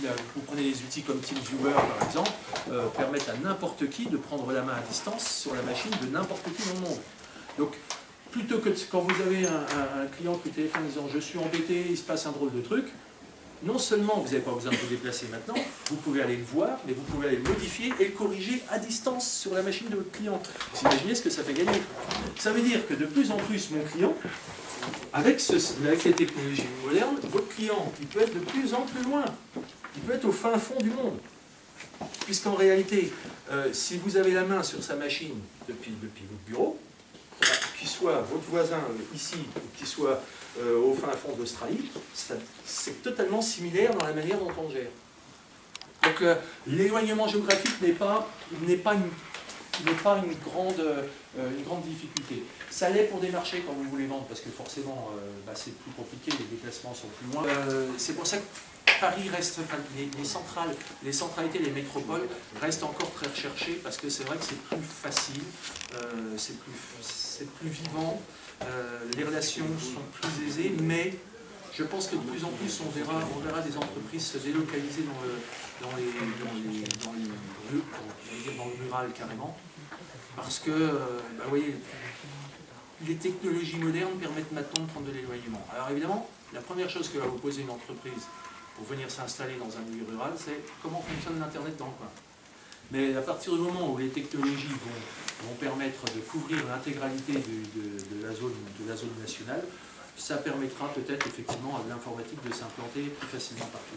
vous prenez des outils comme TeamViewer par exemple, permettent à n'importe qui de prendre la main à distance sur la machine de n'importe qui dans le monde. Donc, plutôt que quand vous avez un client qui téléphone en disant « je suis embêté, il se passe un drôle de truc », non seulement vous n'avez pas besoin de vous déplacer maintenant, vous pouvez aller le voir, mais vous pouvez aller le modifier et le corriger à distance sur la machine de votre client. Vous imaginez ce que ça fait gagner. Ça veut dire que de plus en plus, mon client, avec les technologies modernes, votre client, il peut être de plus en plus loin. Il peut être au fin fond du monde. Puisqu'en réalité, si vous avez la main sur sa machine depuis votre bureau, qu'il soit votre voisin ici, ou qu'il soit au fin fond d'Australie, c'est totalement similaire dans la manière dont on gère. Donc l'éloignement géographique n'est pas une grande difficulté. Ça l'est pour des marchés quand vous voulez vendre, parce que forcément c'est plus compliqué, les déplacements sont plus loin. C'est pour ça que Paris reste, enfin, les centralités, les métropoles restent encore très recherchées, parce que c'est vrai que c'est plus facile, c'est plus vivant, les relations sont plus aisées, mais je pense que de plus en plus on verra des entreprises se délocaliser dans le rural carrément, parce que, vous voyez, les technologies modernes permettent maintenant de prendre de l'éloignement. Alors évidemment, la première chose que va vous poser une entreprise pour venir s'installer dans un milieu rural, c'est comment fonctionne l'Internet dans le coin. Mais à partir du moment où les technologies vont permettre de couvrir l'intégralité de la zone nationale, ça permettra peut-être effectivement à l'informatique de s'implanter plus facilement partout.